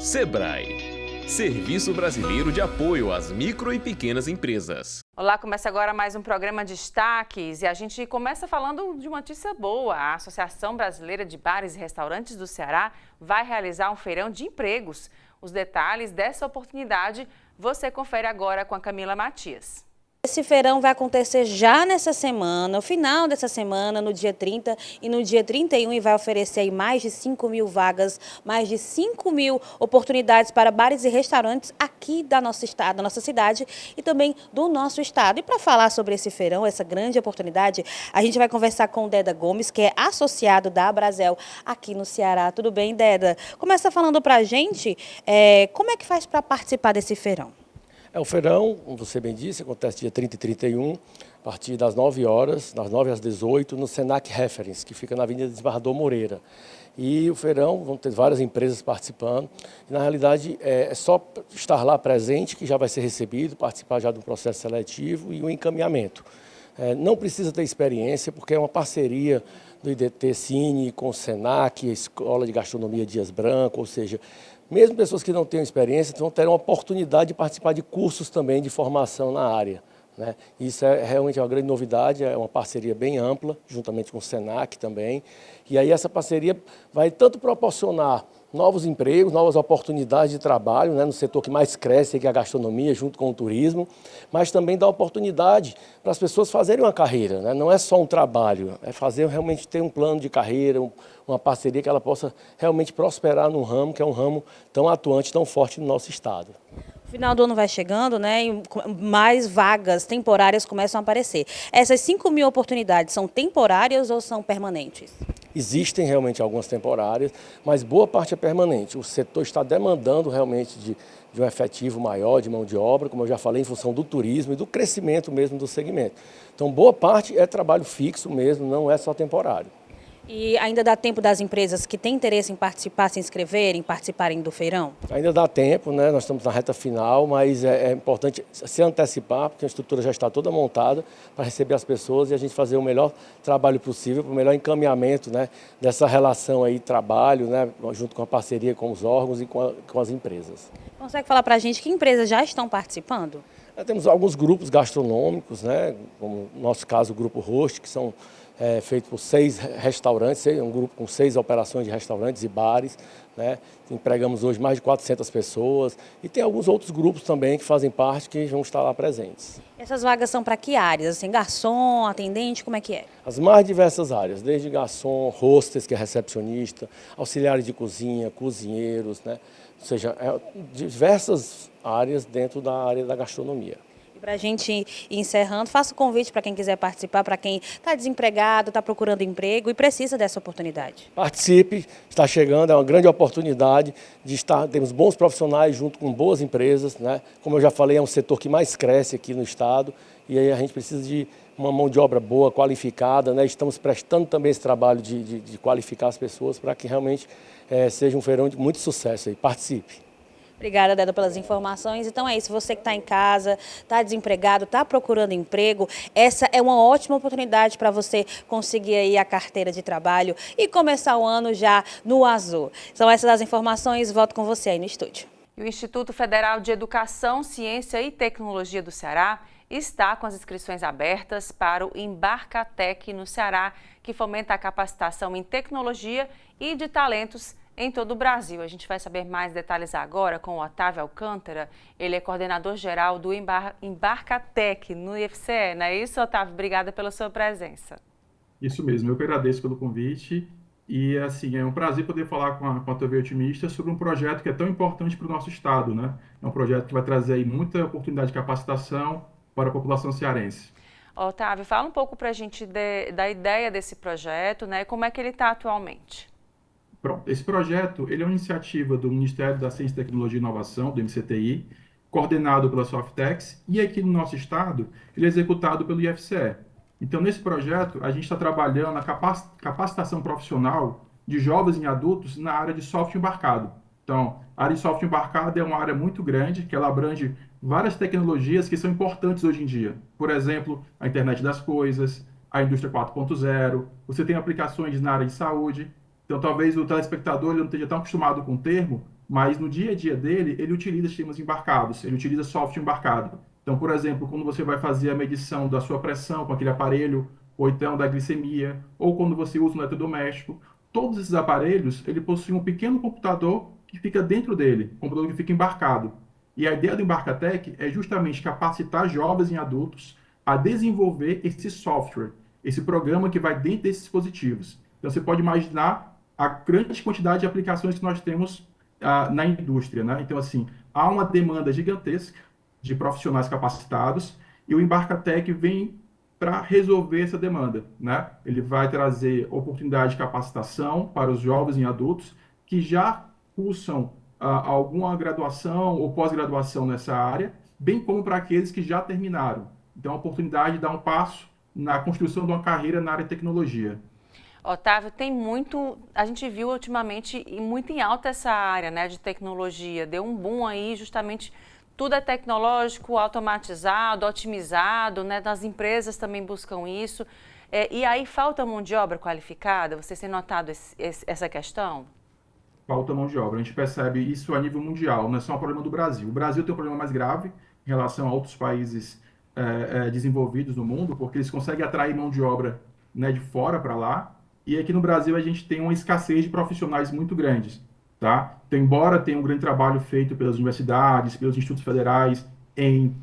Sebrae, Serviço Brasileiro de Apoio às Micro e Pequenas Empresas. Olá, começa agora mais um programa Destaques e a gente começa falando de uma notícia boa. A Associação Brasileira de Bares e Restaurantes do Ceará vai realizar um feirão de empregos. Os detalhes dessa oportunidade você confere agora com a Camila Matias. Esse feirão vai acontecer já nessa semana, no final dessa semana, no dia 30 e no dia 31, e vai oferecer aí mais de 5.000 vagas, mais de 5.000 oportunidades para bares e restaurantes aqui da nossa estado, da nossa cidade e também do nosso estado. E para falar sobre esse feirão, essa grande oportunidade, a gente vai conversar com o Deda Gomes, que é associado da Abrazel aqui no Ceará. Tudo bem, Deda? Começa falando para a gente como é que faz para participar desse feirão. O feirão, como você bem disse, acontece dia 30 e 31, a partir das 9 horas, das 9 às 18, no Senac Reference, que fica na Avenida Desembargador Moreira. E o feirão, vão ter várias empresas participando. E, na realidade, é só estar lá presente que já vai ser recebido, participar já do processo seletivo e o encaminhamento. Não precisa ter experiência, porque é uma parceria do IDT Cine com o Senac, a Escola de Gastronomia Dias Branco, ou seja, mesmo pessoas que não tenham experiência vão ter uma oportunidade de participar de cursos também de formação na área, né? Isso é realmente uma grande novidade, é uma parceria bem ampla, juntamente com o Senac também. E aí essa parceria vai tanto proporcionar novos empregos, novas oportunidades de trabalho, né, no setor que mais cresce, que é a gastronomia, junto com o turismo, mas também dá oportunidade para as pessoas fazerem uma carreira, né? Não é só um trabalho, é fazer realmente ter um plano de carreira, uma parceria que ela possa realmente prosperar num ramo que é um ramo tão atuante, tão forte no nosso estado. O final do ano vai chegando, né? E mais vagas temporárias começam a aparecer. Essas 5.000 oportunidades são temporárias ou são permanentes? Existem realmente algumas temporárias, mas boa parte é permanente. O setor está demandando realmente de um efetivo maior de mão de obra, como eu já falei, em função do turismo e do crescimento mesmo do segmento. Então, boa parte é trabalho fixo mesmo, não é só temporário. E ainda dá tempo das empresas que têm interesse em participar, se inscreverem, participarem do feirão? Ainda dá tempo, né? Nós estamos na reta final, mas é importante se antecipar, porque a estrutura já está toda montada para receber as pessoas e a gente fazer o melhor trabalho possível, o melhor encaminhamento, né, dessa relação aí trabalho, né, junto com a parceria com os órgãos e com as empresas. Consegue falar para a gente que empresas já estão participando? Temos alguns grupos gastronômicos, né, como no nosso caso o Grupo Host, que são feito por 6 restaurantes, um grupo com 6 operações de restaurantes e bares, né? Empregamos hoje mais de 400 pessoas e tem alguns outros grupos também que fazem parte que vão estar lá presentes. Essas vagas são para que áreas? Assim, garçom, atendente, como é que é? As mais diversas áreas, desde garçom, hostess, que é recepcionista, auxiliares de cozinha, cozinheiros, né? Ou seja, diversas áreas dentro da área da gastronomia. E para a gente ir encerrando, faça o convite para quem quiser participar, para quem está desempregado, está procurando emprego e precisa dessa oportunidade. Participe, está chegando, é uma grande oportunidade de temos bons profissionais junto com boas empresas, né? Como eu já falei, é um setor que mais cresce aqui no estado e aí a gente precisa de uma mão de obra boa, qualificada, né? Estamos prestando também esse trabalho de qualificar as pessoas para que realmente seja um feirão de muito sucesso aí. Participe. Obrigada, Deda, pelas informações. Então é isso, você que está em casa, está desempregado, está procurando emprego, essa é uma ótima oportunidade para você conseguir aí a carteira de trabalho e começar o ano já no azul. São essas as informações, volto com você aí no estúdio. E o Instituto Federal de Educação, Ciência e Tecnologia do Ceará está com as inscrições abertas para o Embarcatec no Ceará, que fomenta a capacitação em tecnologia e de talentos em todo o Brasil. A gente vai saber mais detalhes agora com o Otávio Alcântara. Ele é coordenador-geral do Embarcatec no IFCE. Não é isso, Otávio? Obrigada pela sua presença. Isso mesmo, eu que agradeço pelo convite. E, assim, é um prazer poder falar com a TV Otimista sobre um projeto que é tão importante para o nosso estado, né? É um projeto que vai trazer aí muita oportunidade de capacitação para a população cearense. Otávio, fala um pouco para a gente da ideia desse projeto, né? E como é que ele está atualmente. Pronto, esse projeto ele é uma iniciativa do Ministério da Ciência, Tecnologia e Inovação, do MCTI, coordenado pela Softex, e aqui no nosso estado ele é executado pelo IFCE. Então, nesse projeto, a gente está trabalhando na capacitação profissional de jovens e adultos na área de software embarcado. Então, a área de software embarcado é uma área muito grande, que ela abrange várias tecnologias que são importantes hoje em dia. Por exemplo, a internet das coisas, a indústria 4.0, você tem aplicações na área de saúde. Então, talvez o telespectador ele não esteja tão acostumado com o termo, mas no dia a dia dele, ele utiliza sistemas embarcados, ele utiliza software embarcado. Então, por exemplo, quando você vai fazer a medição da sua pressão com aquele aparelho, ou então da glicemia, ou quando você usa um eletrodoméstico, todos esses aparelhos, ele possui um pequeno computador que fica dentro dele, um computador que fica embarcado. E a ideia do Embarcatec é justamente capacitar jovens e adultos a desenvolver esse software, esse programa que vai dentro desses dispositivos. Então, você pode imaginar a grande quantidade de aplicações que nós temos na indústria, né? Então, assim, há uma demanda gigantesca de profissionais capacitados e o Embarcatec vem para resolver essa demanda, né? Ele vai trazer oportunidade de capacitação para os jovens e adultos que já cursam alguma graduação ou pós-graduação nessa área, bem como para aqueles que já terminaram. Então, a oportunidade de dar um passo na construção de uma carreira na área de tecnologia. Otávio, tem muito, a gente viu ultimamente muito em alta essa área, né, de tecnologia, deu um boom aí, justamente tudo é tecnológico, automatizado, otimizado, né, as empresas também buscam isso, e aí falta mão de obra qualificada, vocês têm notado essa questão? Falta mão de obra, a gente percebe isso a nível mundial, não é só um problema do Brasil. O Brasil tem um problema mais grave em relação a outros países desenvolvidos no mundo, porque eles conseguem atrair mão de obra, né, de fora para lá, e aqui no Brasil a gente tem uma escassez de profissionais muito grandes, tá? Então, embora tenha um grande trabalho feito pelas universidades, pelos institutos federais em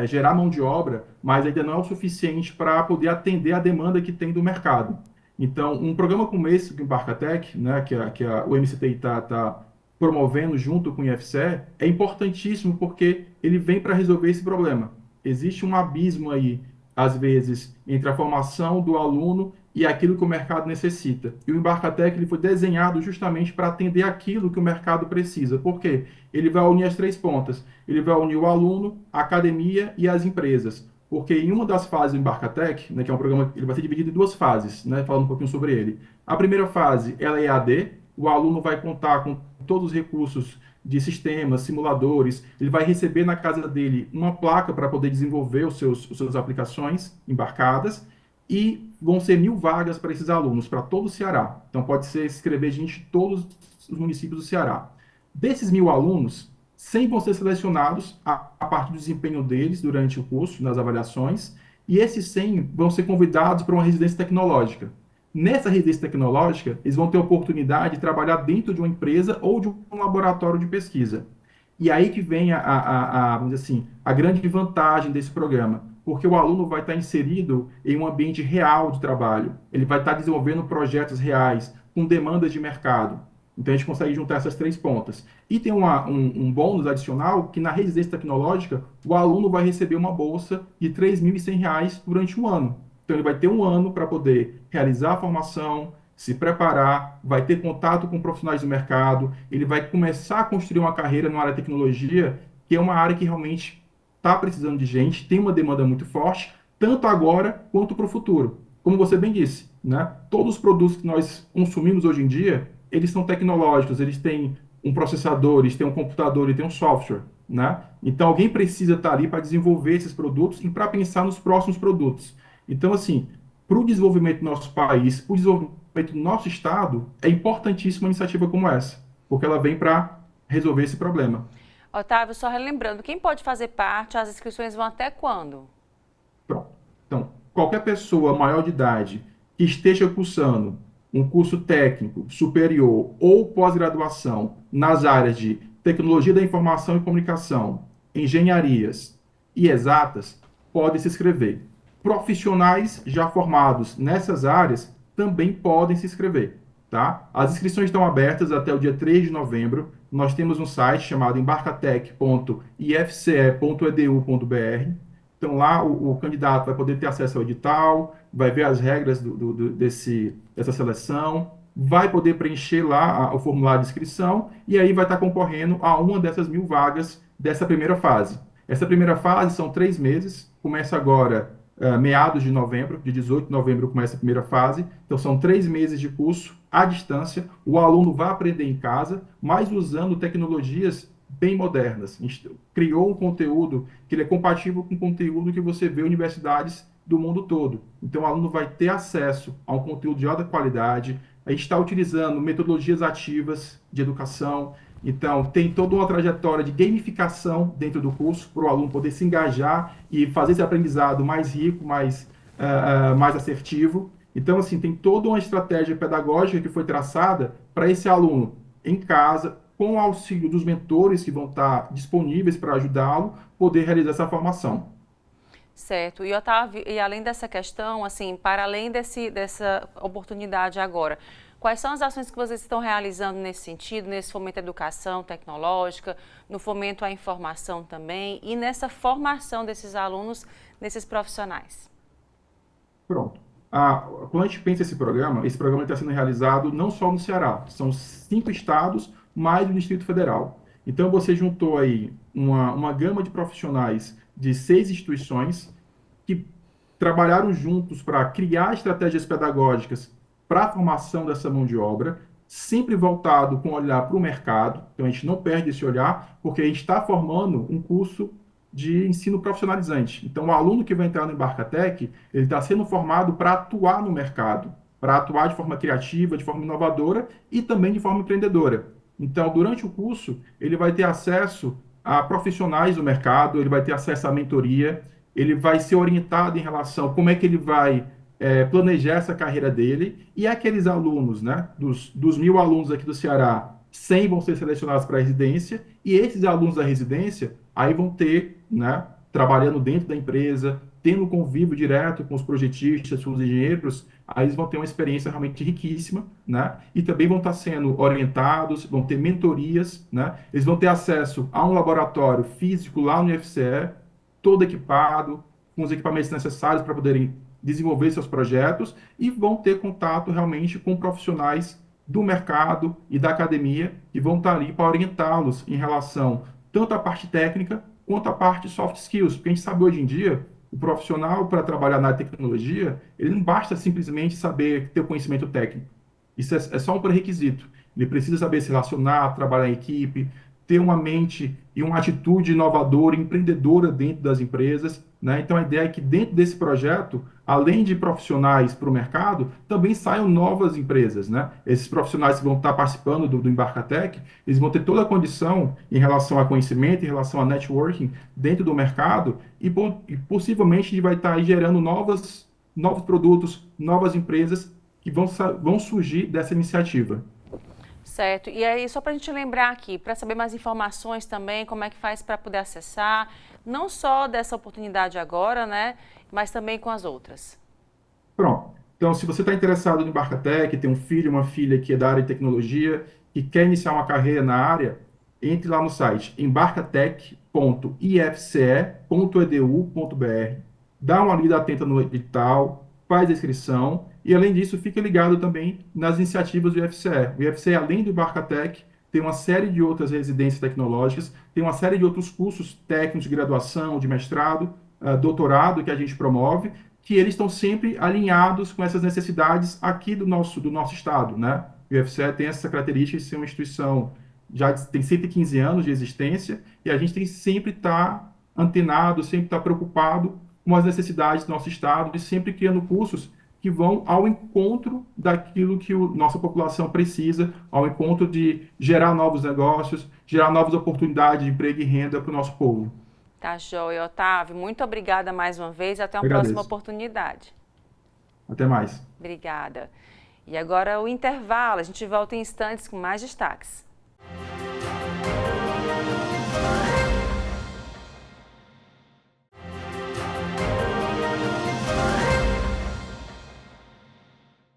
gerar mão de obra, mas ainda não é o suficiente para poder atender a demanda que tem do mercado. Então, um programa como esse, do Embarcatec, né, que o MCTI está promovendo junto com o IFCE, é importantíssimo porque ele vem para resolver esse problema. Existe um abismo aí, às vezes, entre a formação do aluno e aquilo que o mercado necessita. E o Embarcatec ele foi desenhado justamente para atender aquilo que o mercado precisa. Por quê? Ele vai unir as três pontas. Ele vai unir o aluno, a academia e as empresas. Porque em uma das fases do Embarcatec, né, que é um programa, ele vai ser dividido em duas fases, né, falando um pouquinho sobre ele. A primeira fase, ela é EAD, o aluno vai contar com todos os recursos de sistemas, simuladores, ele vai receber na casa dele uma placa para poder desenvolver as suas aplicações embarcadas, e vão ser 1.000 vagas para esses alunos, para todo o Ceará. Então, pode ser escrever gente de todos os municípios do Ceará. Desses 1.000 alunos, 100 vão ser selecionados a partir do desempenho deles durante o curso, nas avaliações, e esses 100 vão ser convidados para uma residência tecnológica. Nessa residência tecnológica, eles vão ter a oportunidade de trabalhar dentro de uma empresa ou de um laboratório de pesquisa. E aí que vem vamos dizer assim, a grande vantagem desse programa, porque o aluno vai estar inserido em um ambiente real de trabalho, ele vai estar desenvolvendo projetos reais, com demandas de mercado. Então, a gente consegue juntar essas três pontas. E tem um bônus adicional, que na residência tecnológica, o aluno vai receber uma bolsa de R$ 3.100 durante um ano. Então, ele vai ter um ano para poder realizar a formação, se preparar, vai ter contato com profissionais do mercado, ele vai começar a construir uma carreira na área de tecnologia, que é uma área que realmente está precisando de gente, tem uma demanda muito forte, tanto agora quanto para o futuro. Como você bem disse, né? Todos os produtos que nós consumimos hoje em dia, eles são tecnológicos, eles têm um processador, eles têm um computador, eles têm um software, né? Então, alguém precisa estar ali para desenvolver esses produtos e para pensar nos próximos produtos. Então, assim, para o desenvolvimento do nosso país, para o desenvolvimento do nosso estado, é importantíssima uma iniciativa como essa, porque ela vem para resolver esse problema. Otávio, só relembrando, quem pode fazer parte, as inscrições vão até quando? Pronto. Então, qualquer pessoa maior de idade que esteja cursando um curso técnico, superior ou pós-graduação nas áreas de tecnologia da informação e comunicação, engenharias e exatas, pode se inscrever. Profissionais já formados nessas áreas também podem se inscrever, tá? As inscrições estão abertas até o dia 3 de novembro. Nós temos um site chamado embarcatec.ifce.edu.br. Então, lá o candidato vai poder ter acesso ao edital, vai ver as regras dessa seleção, vai poder preencher lá o formulário de inscrição e aí vai estar concorrendo a uma dessas 1.000 vagas dessa primeira fase. Essa primeira fase são 3 meses, começa agora meados de novembro, de 18 de novembro começa a primeira fase, então são 3 meses de curso à distância, o aluno vai aprender em casa, mas usando tecnologias bem modernas. A gente criou um conteúdo que ele é compatível com o conteúdo que você vê em universidades do mundo todo. Então, o aluno vai ter acesso a um conteúdo de alta qualidade. A gente está utilizando metodologias ativas de educação, Então, tem toda uma trajetória de gamificação dentro do curso para o aluno poder se engajar e fazer esse aprendizado mais rico, mais assertivo. Então, assim, tem toda uma estratégia pedagógica que foi traçada para esse aluno em casa, com o auxílio dos mentores que vão estar disponíveis para ajudá-lo, poder realizar essa formação. Certo. E, Otávio, e além dessa questão, assim, para além dessa oportunidade agora, quais são as ações que vocês estão realizando nesse sentido, nesse fomento à educação tecnológica, no fomento à informação também e nessa formação desses alunos, nesses profissionais? Pronto. Quando a gente pensa esse programa está sendo realizado não só no Ceará, são 5 estados, mais o Distrito Federal. Então, você juntou aí uma gama de profissionais de 6 instituições que trabalharam juntos para criar estratégias pedagógicas para a formação dessa mão de obra, sempre voltado com olhar para o mercado. Então, a gente não perde esse olhar, porque a gente está formando um curso de ensino profissionalizante. Então, o aluno que vai entrar no Embarcatec, ele está sendo formado para atuar no mercado, para atuar de forma criativa, de forma inovadora e também de forma empreendedora. Então, durante o curso, ele vai ter acesso a profissionais do mercado, ele vai ter acesso à mentoria, ele vai ser orientado em relação a como é que ele vai planejar essa carreira dele, e aqueles alunos, né, dos 1.000 alunos aqui do Ceará, 100 vão ser selecionados para a residência, e esses alunos da residência aí vão ter, né, trabalhando dentro da empresa, tendo convívio direto com os projetistas, com os engenheiros, aí eles vão ter uma experiência realmente riquíssima, né, e também vão estar sendo orientados, vão ter mentorias, né, eles vão ter acesso a um laboratório físico lá no IFCE, todo equipado, com os equipamentos necessários para poderem desenvolver seus projetos, e vão ter contato realmente com profissionais do mercado e da academia, que vão estar ali para orientá-los em relação tanto à parte técnica quanto à parte soft skills, porque a gente sabe hoje em dia, o profissional para trabalhar na tecnologia, ele não basta simplesmente saber ter o conhecimento técnico. Isso é só um pré-requisito. Ele precisa saber se relacionar, trabalhar em equipe, ter uma mente e uma atitude inovadora, empreendedora dentro das empresas, né? Então, a ideia é que dentro desse projeto, além de profissionais para o mercado, também saiam novas empresas, né? Esses profissionais que vão estar participando do Embarcatec, eles vão ter toda a condição em relação a conhecimento, em relação a networking dentro do mercado e possivelmente vai estar aí gerando novos produtos, novas empresas que vão surgir dessa iniciativa. Certo. E aí, só para a gente lembrar aqui, para saber mais informações também, como é que faz para poder acessar, não só dessa oportunidade agora, né, mas também com as outras. Pronto. Então, se você está interessado no Embarcatec, tem um filho, uma filha que é da área de tecnologia e quer iniciar uma carreira na área, entre lá no site embarcatec.ifce.edu.br, dá uma lida atenta no edital, faz a inscrição e, além disso, fica ligado também nas iniciativas do IFCE. O IFCE, além do Embarcatec, tem uma série de outras residências tecnológicas, tem uma série de outros cursos técnicos de graduação, de mestrado, doutorado que a gente promove, que eles estão sempre alinhados com essas necessidades aqui do nosso estado, né? O IFCE tem essa característica de ser uma instituição já tem 115 anos de existência e a gente tem sempre estar antenado, sempre estar preocupado com as necessidades do nosso estado e sempre criando cursos que vão ao encontro daquilo que a nossa população precisa, ao encontro de gerar novos negócios, gerar novas oportunidades de emprego e renda para o nosso povo. Tá, joia. Otávio, muito obrigada mais uma vez e até uma próxima oportunidade. Até mais. Obrigada. E agora o intervalo, a gente volta em instantes com mais destaques.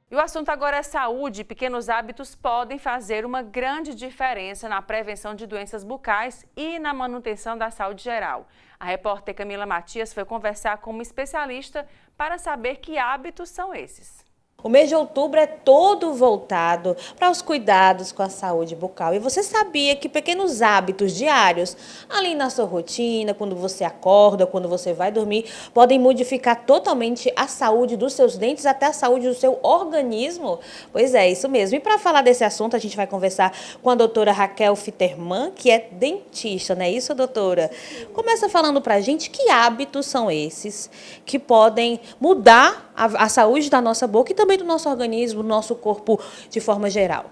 E o assunto agora é saúde. Pequenos hábitos podem fazer uma grande diferença na prevenção de doenças bucais e na manutenção da saúde geral. A repórter Camila Matias foi conversar com uma especialista para saber que hábitos são esses. O mês de outubro é todo voltado para os cuidados com a saúde bucal. E você sabia que pequenos hábitos diários, ali na sua rotina, quando você acorda, quando você vai dormir, podem modificar totalmente a saúde dos seus dentes, até a saúde do seu organismo? Pois é, isso mesmo. E para falar desse assunto, a gente vai conversar com a doutora Raquel Fitterman, que é dentista, não é isso, doutora? Começa falando para a gente que hábitos são esses que podem mudar a saúde da nossa boca e também do nosso organismo, do nosso corpo de forma geral.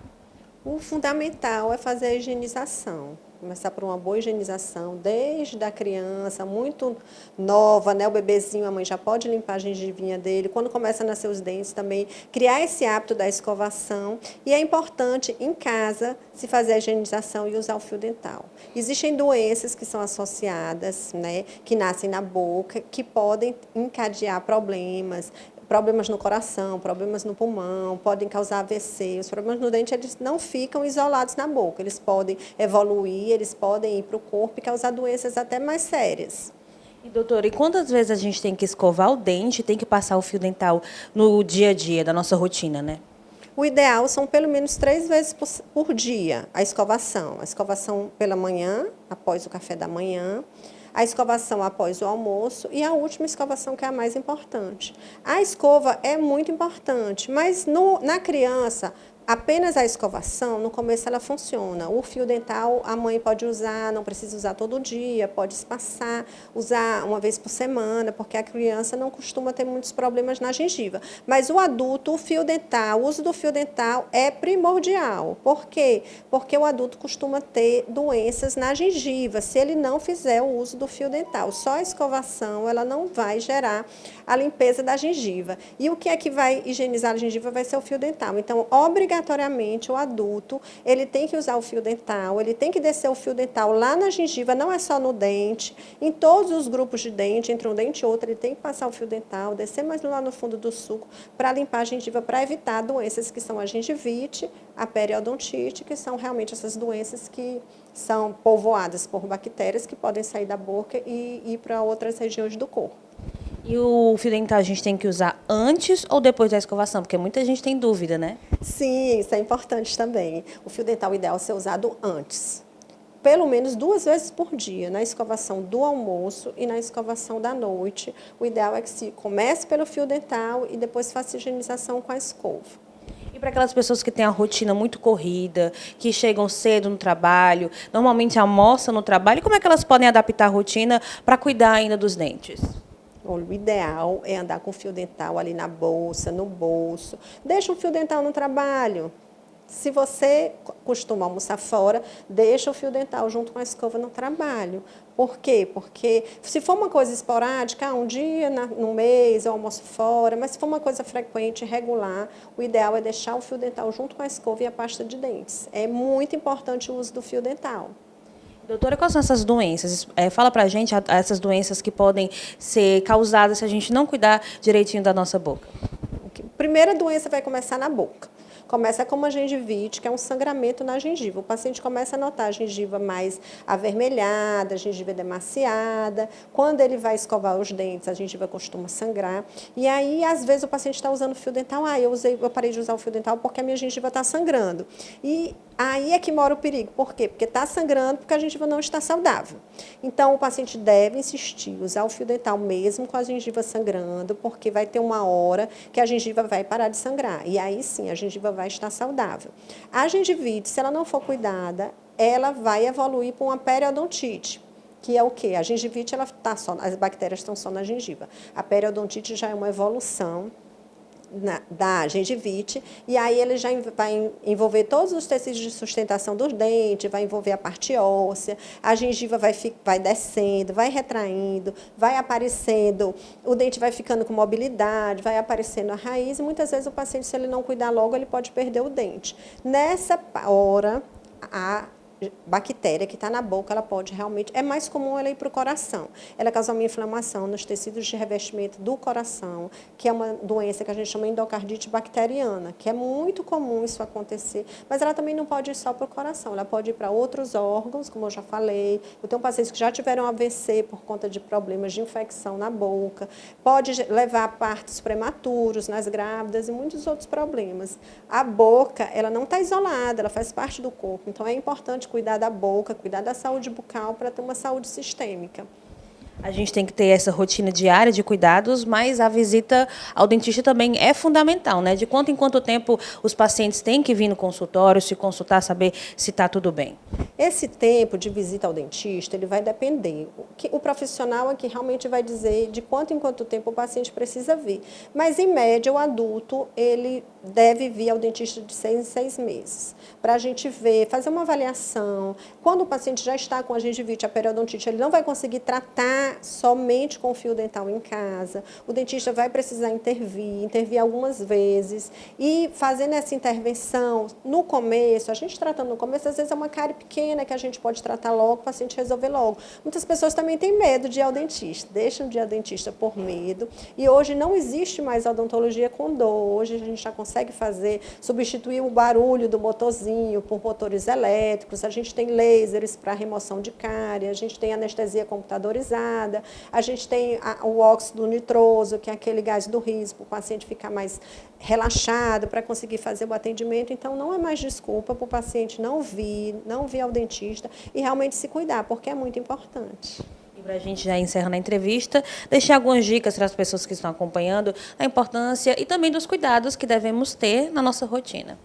O fundamental é fazer a higienização. Começar por uma boa higienização, desde a criança, muito nova, né? O bebezinho, a mãe já pode limpar a gengivinha dele. Quando começa a nascer os dentes também, criar esse hábito da escovação. E é importante, em casa, se fazer a higienização e usar o fio dental. Existem doenças que são associadas, né? Que nascem na boca, que podem encadear problemas no coração, problemas no pulmão, podem causar AVC. Os problemas no dente, eles não ficam isolados na boca, eles podem evoluir, eles podem ir para o corpo e causar doenças até mais sérias. E, doutora, e quantas vezes a gente tem que escovar o dente, tem que passar o fio dental no dia a dia da nossa rotina, né? O ideal são pelo menos 3 vezes por dia a escovação. A escovação pela manhã, após o café da manhã, a escovação após o almoço e a última escovação, que é a mais importante. A escova é muito importante, mas na criança, apenas a escovação, no começo ela funciona. O fio dental a mãe pode usar, não precisa usar todo dia, pode espaçar, usar uma vez por semana, porque a criança não costuma ter muitos problemas na gengiva. Mas o adulto, o fio dental, o uso do fio dental é primordial. Por quê? Porque o adulto costuma ter doenças na gengiva, se ele não fizer o uso do fio dental. Só a escovação, ela não vai gerar a limpeza da gengiva. E o que é que vai higienizar a gengiva vai ser o fio dental. Então, obrigatoriamente, o adulto, ele tem que usar o fio dental, ele tem que descer o fio dental lá na gengiva, não é só no dente, em todos os grupos de dente, entre um dente e outro, ele tem que passar o fio dental, descer mais lá no fundo do sulco, para limpar a gengiva, para evitar doenças que são a gengivite, a periodontite, que são realmente essas doenças que são povoadas por bactérias que podem sair da boca e ir para outras regiões do corpo. E o fio dental a gente tem que usar antes ou depois da escovação? Porque muita gente tem dúvida, né? Sim, isso é importante também. O fio dental ideal é ser usado antes. Pelo menos 2 vezes por dia, na escovação do almoço e na escovação da noite. O ideal é que se comece pelo fio dental e depois faça higienização com a escova. E para aquelas pessoas que têm a rotina muito corrida, que chegam cedo no trabalho, normalmente almoçam no trabalho, como é que elas podem adaptar a rotina para cuidar ainda dos dentes? O ideal é andar com fio dental ali na bolsa, no bolso. Deixa um fio dental no trabalho. Se você costuma almoçar fora, deixa o fio dental junto com a escova no trabalho. Por quê? Porque se for uma coisa esporádica, um dia no mês eu almoço fora, mas se for uma coisa frequente, regular, o ideal é deixar o fio dental junto com a escova e a pasta de dentes. É muito importante o uso do fio dental. Doutora, quais são essas doenças? Fala pra gente essas doenças que podem ser causadas se a gente não cuidar direitinho da nossa boca. A primeira doença vai começar na boca. Começa com uma gengivite, que é um sangramento na gengiva. O paciente começa a notar a gengiva mais avermelhada, a gengiva demasiada. Quando ele vai escovar os dentes, a gengiva costuma sangrar. E aí, às vezes, o paciente está usando fio dental. Eu parei de usar o fio dental porque a minha gengiva está sangrando. E aí é que mora o perigo. Por quê? Porque está sangrando, porque a gengiva não está saudável. Então, o paciente deve insistir, usar o fio dental mesmo com a gengiva sangrando, porque vai ter uma hora que a gengiva vai parar de sangrar. E aí, sim, a gengiva vai estar saudável. A gengivite, se ela não for cuidada, ela vai evoluir para uma periodontite, que é o quê? A gengivite, as bactérias estão só na gengiva. A periodontite já é uma evolução da gengivite, e aí ele já vai envolver todos os tecidos de sustentação dos dentes, vai envolver a parte óssea, a gengiva vai descendo, vai retraindo, vai aparecendo, o dente vai ficando com mobilidade, vai aparecendo a raiz, e muitas vezes o paciente, se ele não cuidar logo, ele pode perder o dente. Nessa hora, a bactéria que está na boca, ela pode realmente... É mais comum ela ir para o coração. Ela causa uma inflamação nos tecidos de revestimento do coração, que é uma doença que a gente chama endocardite bacteriana, que é muito comum isso acontecer, mas ela também não pode ir só para o coração, ela pode ir para outros órgãos, como eu já falei. Eu tenho pacientes que já tiveram AVC por conta de problemas de infecção na boca, pode levar a partos prematuros nas grávidas e muitos outros problemas. A boca, ela não está isolada, ela faz parte do corpo, então é importante cuidar da boca, cuidar da saúde bucal para ter uma saúde sistêmica. A gente tem que ter essa rotina diária de cuidados, mas a visita ao dentista também é fundamental, né? De quanto em quanto tempo os pacientes têm que vir no consultório, se consultar, saber se está tudo bem. Esse tempo de visita ao dentista, ele vai depender. O profissional aqui realmente vai dizer de quanto em quanto tempo o paciente precisa vir. Mas, em média, o adulto, ele deve vir ao dentista de 6 em 6 meses. Para a gente ver, fazer uma avaliação. Quando o paciente já está com a gengivite, a periodontite, ele não vai conseguir tratar somente com o fio dental em casa. O dentista vai precisar intervir algumas vezes. E fazendo essa intervenção, no começo, a gente tratando no começo, às vezes é uma cárie pequena que a gente pode tratar logo, o paciente resolver logo. Muitas pessoas também têm medo de ir ao dentista, deixam de ir ao dentista por medo. E hoje não existe mais odontologia com dor. Hoje a gente já consegue substituir o barulho do motorzinho por motores elétricos. A gente tem lasers para remoção de cárie, a gente tem anestesia computadorizada, a gente tem o óxido nitroso, que é aquele gás do riso, para o paciente ficar mais relaxado para conseguir fazer o atendimento. Então, não é mais desculpa para o paciente não vir ao dentista e realmente se cuidar, porque é muito importante. E para a gente já encerrando a entrevista, deixar algumas dicas para as pessoas que estão acompanhando da importância e também dos cuidados que devemos ter na nossa rotina.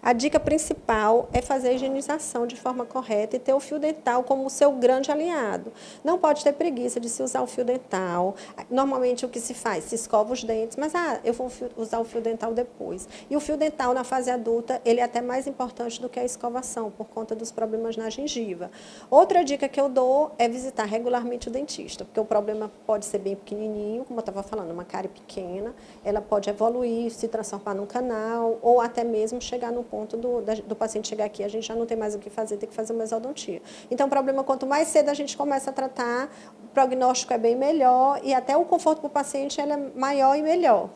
A dica principal é fazer a higienização de forma correta e ter o fio dental como o seu grande aliado. Não pode ter preguiça de se usar o fio dental. Normalmente, o que se faz? Se escova os dentes, mas eu vou usar o fio dental depois. E o fio dental, na fase adulta, ele é até mais importante do que a escovação, por conta dos problemas na gengiva. Outra dica que eu dou é visitar regularmente o dentista, porque o problema pode ser bem pequenininho, como eu estava falando, uma cárie pequena, ela pode evoluir, se transformar num canal, ou até mesmo chegar no ponto do paciente chegar aqui, a gente já não tem mais o que fazer, tem que fazer uma mesodontia. Então, o problema, quanto mais cedo a gente começa a tratar, o prognóstico é bem melhor e até o conforto para o paciente ele é maior e melhor.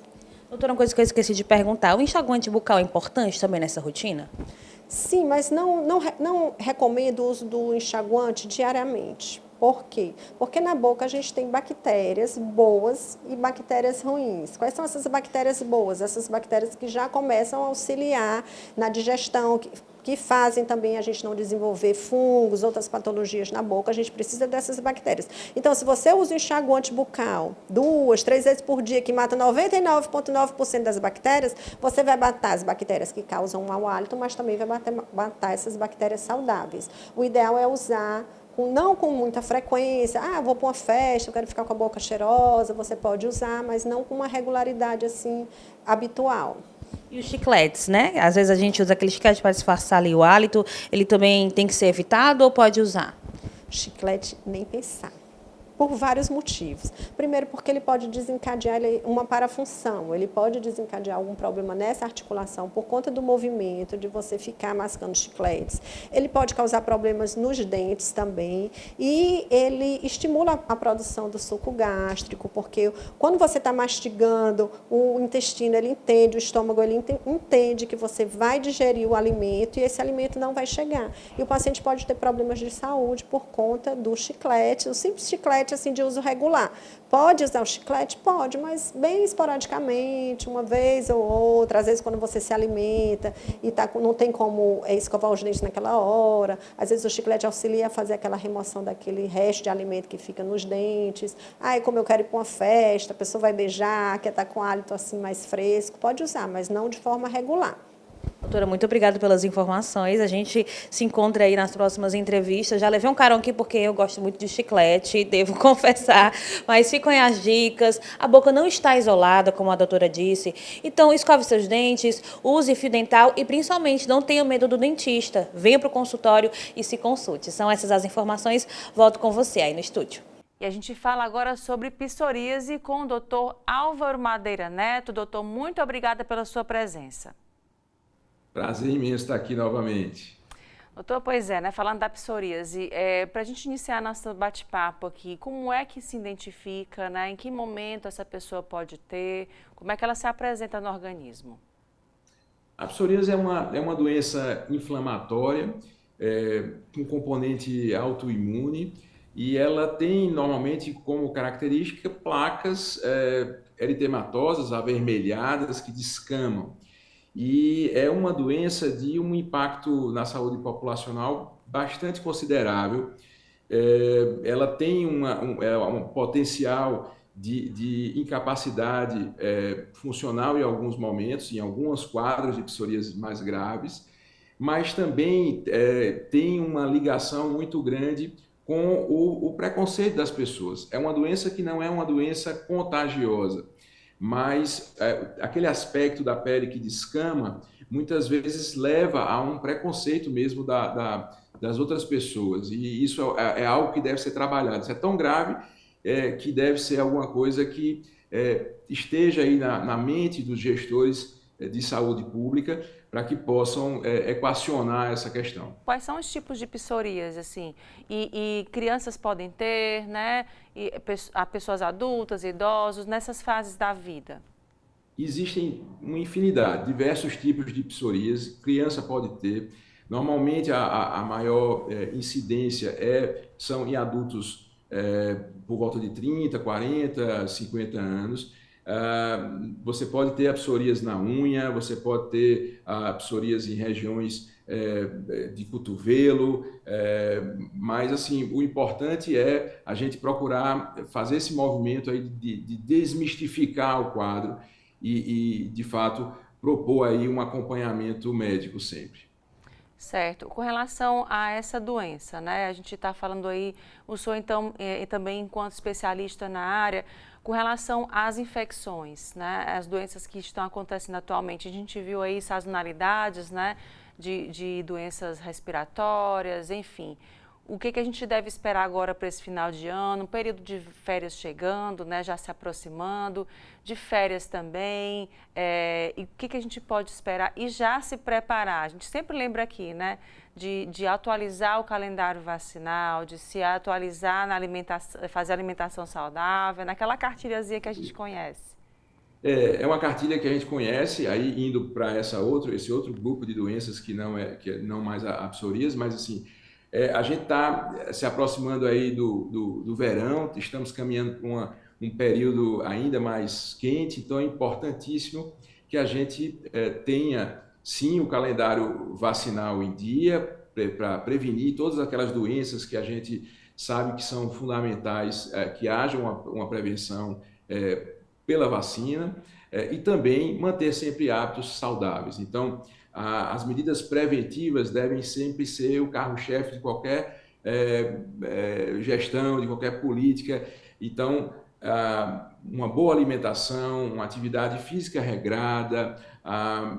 Doutora, uma coisa que eu esqueci de perguntar, o enxaguante bucal é importante também nessa rotina? Sim, mas não recomendo o uso do enxaguante diariamente. Por quê? Porque na boca a gente tem bactérias boas e bactérias ruins. Quais são essas bactérias boas? Essas bactérias que já começam a auxiliar na digestão, que fazem também a gente não desenvolver fungos, outras patologias na boca, a gente precisa dessas bactérias. Então, se você usa o enxaguante bucal 2, 3 vezes por dia, que mata 99,9% das bactérias, você vai matar as bactérias que causam mau hálito, mas também vai matar essas bactérias saudáveis. O ideal é usar não com muita frequência, vou para uma festa, eu quero ficar com a boca cheirosa, você pode usar, mas não com uma regularidade assim habitual. E os chicletes, né? Às vezes a gente usa aquele chiclete para disfarçar ali o hálito, ele também tem que ser evitado ou pode usar? Chiclete, nem pensar. Por vários motivos. Primeiro, porque ele pode desencadear uma parafunção, ele pode desencadear algum problema nessa articulação por conta do movimento, de você ficar mascando chicletes. Ele pode causar problemas nos dentes também e ele estimula a produção do suco gástrico, porque quando você está mastigando, o intestino, ele entende, o estômago, ele entende que você vai digerir o alimento e esse alimento não vai chegar. E o paciente pode ter problemas de saúde por conta do chiclete, o simples chiclete assim, de uso regular. Pode usar o chiclete? Pode, mas bem esporadicamente, uma vez ou outra, às vezes quando você se alimenta e não tem como escovar os dentes naquela hora, às vezes o chiclete auxilia a fazer aquela remoção daquele resto de alimento que fica nos dentes. Como eu quero ir para uma festa, a pessoa vai beijar, quer estar com hálito assim mais fresco, pode usar, mas não de forma regular. Doutora, muito obrigada pelas informações. A gente se encontra aí nas próximas entrevistas. Já levei um carão aqui porque eu gosto muito de chiclete, devo confessar. Mas ficam aí as dicas. A boca não está isolada, como a doutora disse. Então, escove seus dentes, use fio dental e, principalmente, não tenha medo do dentista. Venha para o consultório e se consulte. São essas as informações. Volto com você aí no estúdio. E a gente fala agora sobre psoríase com o doutor Álvaro Madeira Neto. Doutor, muito obrigada pela sua presença. Prazer imenso estar aqui novamente. Doutor, pois é, né? Falando da psoríase, para a gente iniciar nosso bate-papo aqui, como é que se identifica, né? Em que momento essa pessoa pode ter, como é que ela se apresenta no organismo? A psoríase é uma doença inflamatória, com componente autoimune, e ela tem normalmente como característica placas eritematosas, avermelhadas, que descamam. E é uma doença de um impacto na saúde populacional bastante considerável. ela tem um potencial de incapacidade funcional em alguns momentos, em alguns quadros de psoríase mais graves, mas também tem uma ligação muito grande com o preconceito das pessoas. É uma doença que não é uma doença contagiosa, mas aquele aspecto da pele que descama, muitas vezes leva a um preconceito mesmo das outras pessoas, e isso é algo que deve ser trabalhado. Isso é tão grave que deve ser alguma coisa que esteja aí na mente dos gestores de saúde pública, para que possam equacionar essa questão. Quais são os tipos de psoríase, assim? E crianças podem ter, né? E há pessoas adultas, idosos, nessas fases da vida? Existem uma infinidade, diversos tipos de psoríase, criança pode ter. Normalmente a maior incidência são em adultos por volta de 30, 40, 50 anos. Você pode ter a psoríase na unha, você pode ter a psoríase em regiões de cotovelo, mas assim, o importante é a gente procurar fazer esse movimento aí de desmistificar o quadro e de fato, propor aí um acompanhamento médico sempre. Certo. Com relação a essa doença, né? A gente está falando aí, o senhor então, também enquanto especialista na área, com relação às infecções, né? As doenças que estão acontecendo atualmente, a gente viu aí sazonalidades, né? De doenças respiratórias, enfim. O que a gente deve esperar agora para esse final de ano, um período de férias chegando, né, já se aproximando, de férias também, e o que a gente pode esperar e já se preparar? A gente sempre lembra aqui, né, de atualizar o calendário vacinal, de se atualizar na alimentação, fazer alimentação saudável, naquela cartilhazinha que a gente conhece. É uma cartilha que a gente conhece, aí indo para esse outro grupo de doenças que não mais a psoríase, mas assim, a gente está se aproximando aí do verão, estamos caminhando para um período ainda mais quente, então é importantíssimo que a gente tenha, sim, o calendário vacinal em dia, para prevenir todas aquelas doenças que a gente sabe que são fundamentais, que haja uma prevenção pela vacina, e também manter sempre hábitos saudáveis. Então, as medidas preventivas devem sempre ser o carro-chefe de qualquer gestão, de qualquer política. Então, uma boa alimentação, uma atividade física regrada,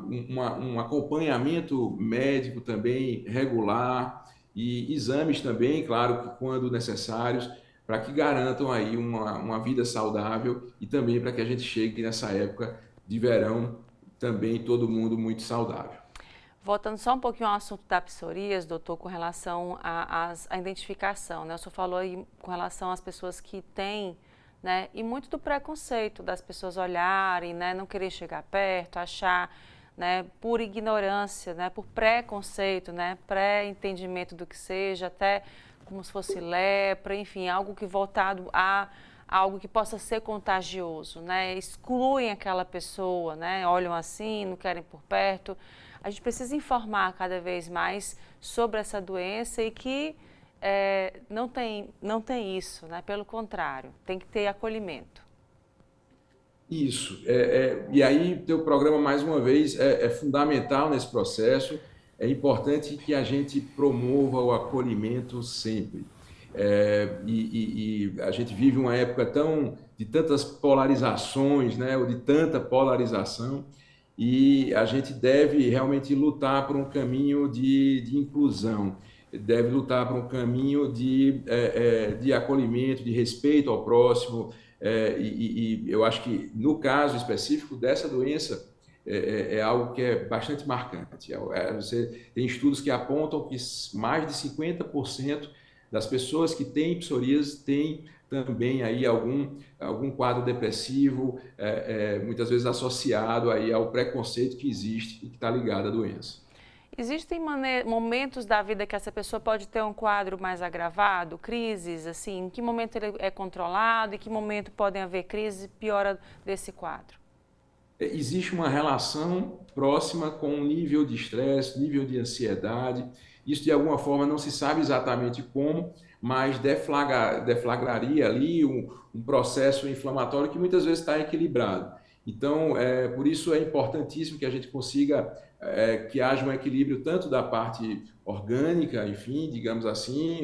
um acompanhamento médico também regular e exames também, claro, que quando necessários, para que garantam aí uma vida saudável e também para que a gente chegue nessa época de verão também todo mundo muito saudável. Voltando só um pouquinho ao assunto da psoríase, doutor, com relação à identificação, né? O senhor falou aí com relação às pessoas que têm, né? E muito do preconceito das pessoas olharem, né? Não querer chegar perto, achar, né? Por ignorância, né? Por preconceito, né? Pré-entendimento do que seja, até como se fosse lepra, enfim, algo que voltado a algo que possa ser contagioso, né? Excluem aquela pessoa, né? Olham assim, não querem por perto. A gente precisa informar cada vez mais sobre essa doença e que não tem isso, né? Pelo contrário, tem que ter acolhimento. Isso. E aí, teu programa, mais uma vez, é fundamental nesse processo. É importante que a gente promova o acolhimento sempre. E a gente vive uma época de tantas polarizações, né? Ou de tanta polarização. E a gente deve realmente lutar por um caminho de inclusão, deve lutar por um caminho de acolhimento, de respeito ao próximo, e eu acho que no caso específico dessa doença é algo que é bastante marcante. Você tem estudos que apontam que mais de 50% das pessoas que têm psoríase têm também aí algum quadro depressivo, muitas vezes associado aí ao preconceito que existe e que está ligado à doença. Existem momentos da vida que essa pessoa pode ter um quadro mais agravado, crises, assim, em que momento ele é controlado, em que momento podem haver crises e piora desse quadro? Existe uma relação próxima com o nível de estresse, nível de ansiedade, Isso, de alguma forma, não se sabe exatamente como, mas deflagraria ali um processo inflamatório que muitas vezes está equilibrado. Então, por isso é importantíssimo que a gente consiga que haja um equilíbrio tanto da parte orgânica, enfim, digamos assim,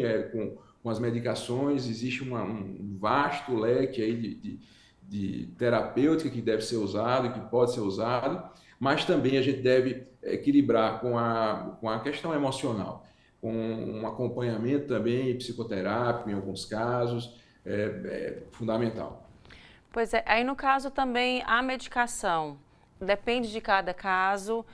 com as medicações. Existe um vasto leque aí de terapêutica que deve ser usado e que pode ser usado, mas também a gente deve equilibrar com a questão emocional, com um acompanhamento também psicoterápico em alguns casos, fundamental. Pois é, aí no caso também a medicação, depende de cada caso,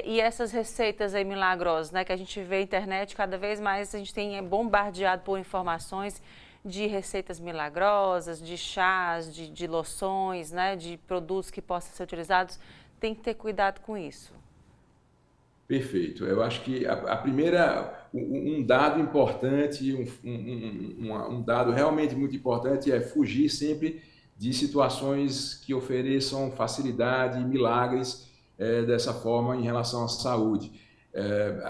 e essas receitas aí milagrosas, né, que a gente vê na internet, cada vez mais a gente é bombardeado por informações de receitas milagrosas, de chás, de loções, né, de produtos que possam ser utilizados, tem que ter cuidado com isso. Perfeito. Eu acho que a primeira, um dado importante, um dado realmente muito importante é fugir sempre de situações que ofereçam facilidade e milagres dessa forma em relação à saúde.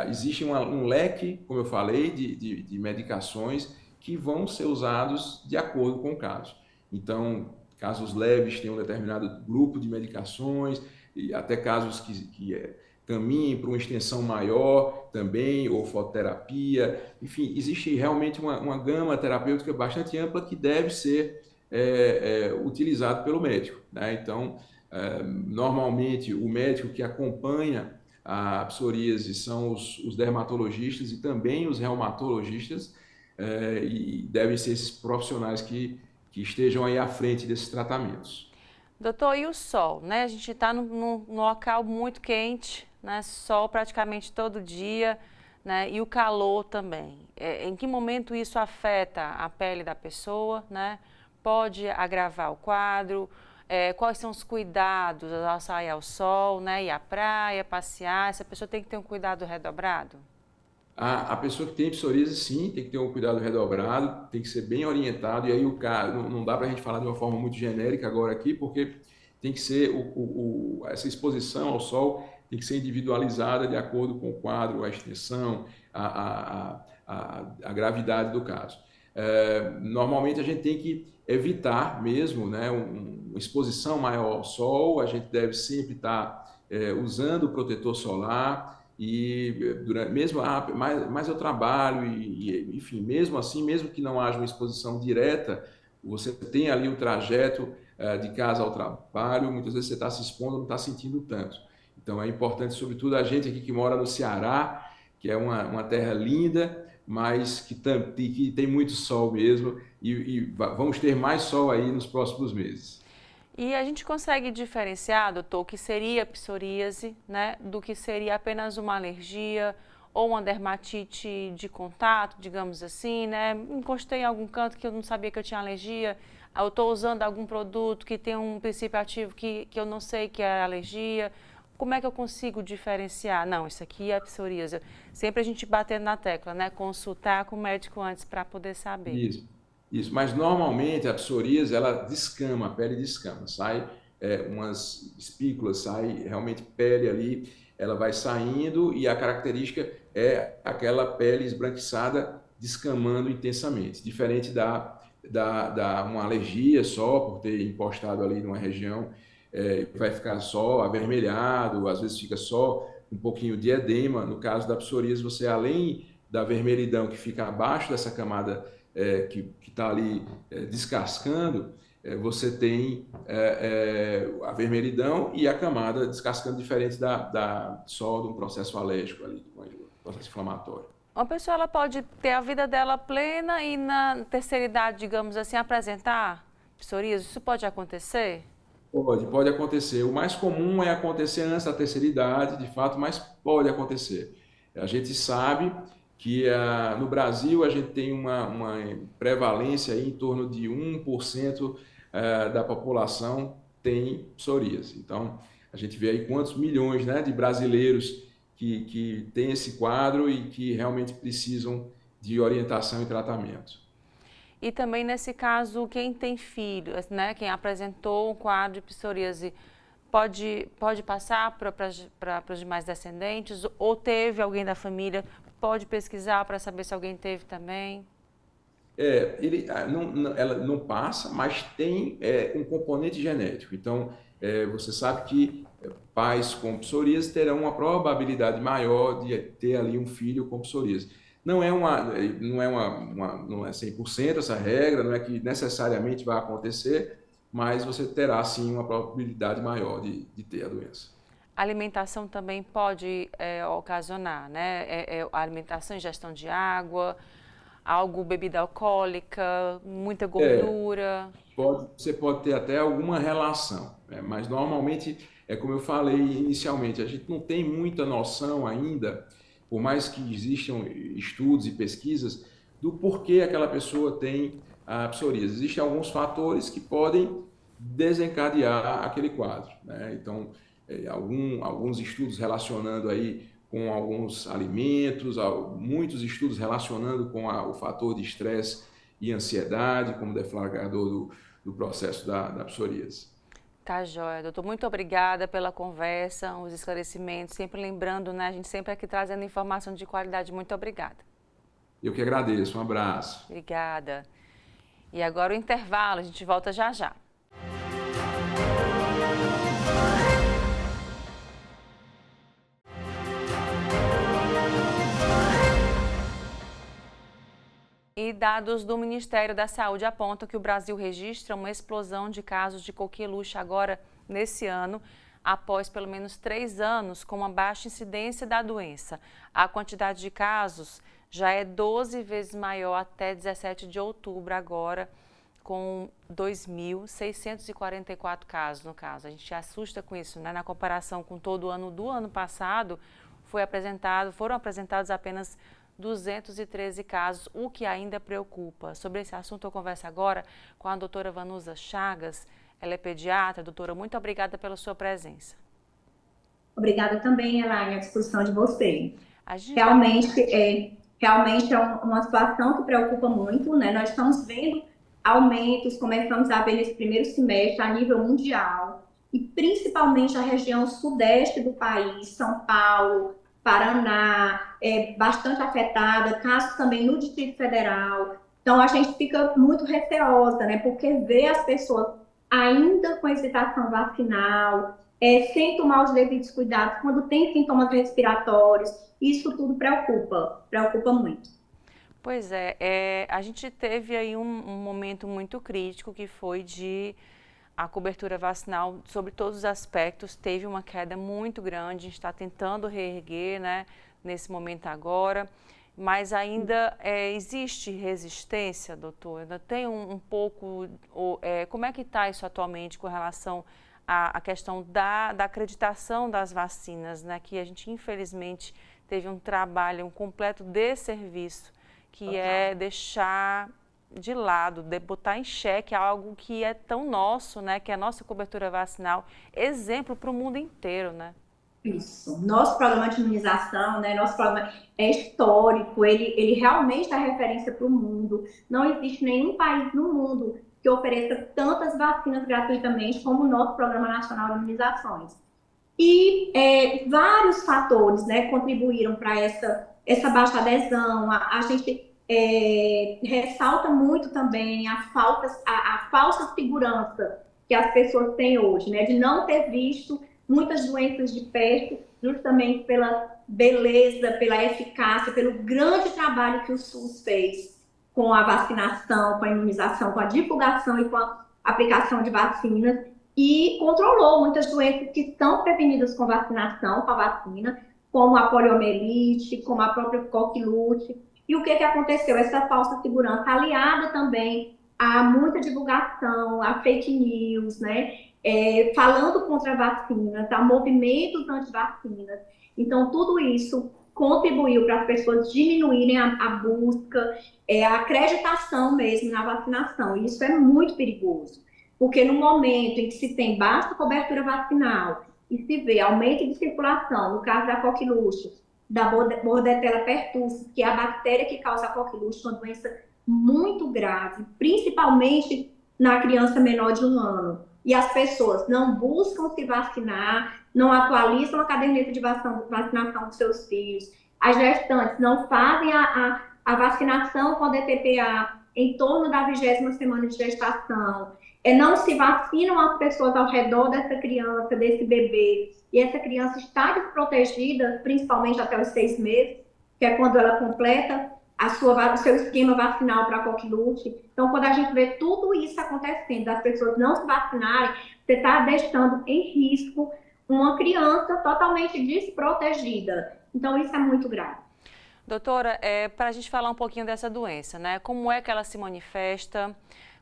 Existe um leque, como eu falei, de medicações que vão ser usados de acordo com o caso. Então, casos leves têm um determinado grupo de medicações, e até casos que caminhem para uma extensão maior também, ou fototerapia. Enfim, existe realmente uma gama terapêutica bastante ampla que deve ser utilizado pelo médico, né? Então, normalmente, o médico que acompanha a psoríase são os dermatologistas e também os reumatologistas, e devem ser esses profissionais que estejam aí à frente desses tratamentos. Doutor, e o sol, né? A gente está num local muito quente, né? Sol praticamente todo dia, né? E o calor também. Em que momento isso afeta a pele da pessoa, né? Pode agravar o quadro? Quais são os cuidados ao sair ao sol, né? Ir à praia, passear? Essa pessoa tem que ter um cuidado redobrado? A pessoa que tem psoríase, sim, tem que ter um cuidado redobrado, tem que ser bem orientado, e aí não dá para a gente falar de uma forma muito genérica agora aqui, porque tem que ser, essa exposição ao sol tem que ser individualizada de acordo com o quadro, a extensão, a gravidade do caso. Normalmente a gente tem que evitar mesmo, né, uma exposição maior ao sol, a gente deve sempre estar usando o protetor solar, e mas eu trabalho enfim, mesmo assim, mesmo que não haja uma exposição direta, você tem ali o trajeto de casa ao trabalho, muitas vezes você está se expondo, não está sentindo tanto. Então é importante, sobretudo a gente aqui que mora no Ceará, que é uma terra linda, mas que tem muito sol mesmo, e vamos ter mais sol aí nos próximos meses. E a gente consegue diferenciar, doutor, o que seria psoríase, né, do que seria apenas uma alergia ou uma dermatite de contato, digamos assim, né? Encostei em algum canto que eu não sabia que eu tinha alergia, eu estou usando algum produto que tem um princípio ativo que eu não sei que é alergia. Como é que eu consigo diferenciar? Não, isso aqui é psoríase. Sempre a gente batendo na tecla, né? Consultar com o médico antes para poder saber. Isso, mas normalmente a psoríase, ela descama, a pele descama, sai umas espículas, sai realmente pele ali, ela vai saindo, e a característica é aquela pele esbranquiçada descamando intensamente, diferente da uma alergia só, por ter encostado ali numa região, vai ficar só avermelhado, às vezes fica só um pouquinho de edema. No caso da psoríase, você, além da vermelhidão que fica abaixo dessa camada que está ali descascando, você tem a vermelhidão e a camada descascando, diferente só de um processo alérgico ali, um processo inflamatório. Uma pessoa ela pode ter a vida dela plena e na terceira idade, digamos assim, apresentar psoríase? Isso pode acontecer? Pode acontecer. O mais comum é acontecer antes da terceira idade, de fato, mas pode acontecer. A gente sabe que no Brasil a gente tem uma prevalência aí em torno de 1% da população tem psoríase. Então, a gente vê aí quantos milhões, né, de brasileiros que têm esse quadro e que realmente precisam de orientação e tratamento. E também, nesse caso, quem tem filhos, né, quem apresentou um quadro de psoríase, pode passar para os demais descendentes, ou teve alguém da família, pode pesquisar para saber se alguém teve também? Ela não passa, mas tem um componente genético. Então, você sabe que pais com psoríase terão uma probabilidade maior de ter ali um filho com psoríase. Não é 100% essa regra, não é que necessariamente vai acontecer, mas você terá sim uma probabilidade maior de ter a doença. A alimentação também pode ocasionar, né? A alimentação, ingestão de água, bebida alcoólica, muita gordura. Você pode ter até alguma relação, né? Mas normalmente, como eu falei inicialmente, a gente não tem muita noção ainda, por mais que existam estudos e pesquisas, do porquê aquela pessoa tem a psoríase. Existem alguns fatores que podem desencadear aquele quadro, né? Então, alguns estudos relacionando aí com alguns alimentos, muitos estudos relacionando com o fator de estresse e ansiedade como deflagrador do processo da psoríase. Tá joia, doutor. Muito obrigada pela conversa, os esclarecimentos. Sempre lembrando, né? A gente sempre aqui trazendo informação de qualidade. Muito obrigada. Eu que agradeço. Um abraço. Obrigada. E agora o intervalo. A gente volta já já. E dados do Ministério da Saúde apontam que o Brasil registra uma explosão de casos de coqueluche agora nesse ano, após pelo menos 3 anos com uma baixa incidência da doença. A quantidade de casos já é 12 vezes maior até 17 de outubro agora, com 2.644 casos no caso. A gente se assusta com isso, né? Na comparação com todo o ano do ano passado, foram apresentados apenas 213 casos, o que ainda preocupa. Sobre esse assunto eu converso agora com a doutora Vanusa Chagas, ela é pediatra. Doutora, muito obrigada pela sua presença. Obrigada também, Elaine, à disposição de você. Realmente é uma situação que preocupa muito, né? Nós estamos vendo aumentos, começamos a ver nesse primeiro semestre a nível mundial, e principalmente a região sudeste do país, São Paulo, Paraná, bastante afetada, casos também no Distrito Federal. Então, a gente fica muito receosa, né? Porque vê as pessoas ainda com hesitação vacinal, sem tomar os devidos cuidados, quando tem sintomas respiratórios, isso tudo preocupa muito. Pois é, a gente teve aí um momento muito crítico que foi a cobertura vacinal, sobre todos os aspectos, teve uma queda muito grande. A gente está tentando reerguer, né, nesse momento agora, mas ainda existe resistência, doutor? Ainda tem um pouco... como é que está isso atualmente com relação à questão da acreditação das vacinas, né, que a gente, infelizmente, teve um trabalho, um completo desserviço, que é deixar de lado, botar em xeque algo que é tão nosso, né, que é a nossa cobertura vacinal, exemplo para o mundo inteiro, né? Isso. Nosso programa de imunização, né, nosso programa é histórico, ele realmente é referência para o mundo. Não existe nenhum país no mundo que ofereça tantas vacinas gratuitamente como o nosso Programa Nacional de Imunizações. E vários fatores, né, contribuíram para essa baixa adesão. A gente ressalta muito também a falsa segurança que as pessoas têm hoje, né, de não ter visto muitas doenças de perto, justamente pela beleza, pela eficácia, pelo grande trabalho que o SUS fez com a vacinação, com a imunização, com a divulgação e com a aplicação de vacinas, e controlou muitas doenças que são prevenidas com vacinação, com a vacina, como a poliomielite, como a própria coqueluche. E o que aconteceu? Essa falsa segurança, aliada também a muita divulgação, a fake news, né? Falando contra vacinas, a movimentos anti-vacinas. Então, tudo isso contribuiu para as pessoas diminuírem a busca, a acreditação mesmo na vacinação. E isso é muito perigoso, porque no momento em que se tem baixa cobertura vacinal e se vê aumento de circulação, no caso da coqueluche, da Bordetella pertussis, que é a bactéria que causa a coqueluche, uma doença muito grave, principalmente na criança menor de 1 ano. E as pessoas não buscam se vacinar, não atualizam a caderneta de vacinação dos seus filhos, as gestantes não fazem a vacinação com a DTPA em torno da 20ª semana de gestação, não se vacinam as pessoas ao redor dessa criança, desse bebê, e essa criança está desprotegida, principalmente até os 6 meses, que é quando ela completa o seu esquema vacinal para a coqueluche. Então, quando a gente vê tudo isso acontecendo, das pessoas não se vacinarem, você está deixando em risco uma criança totalmente desprotegida. Então, isso é muito grave. Doutora, para a gente falar um pouquinho dessa doença, né? Como é que ela se manifesta?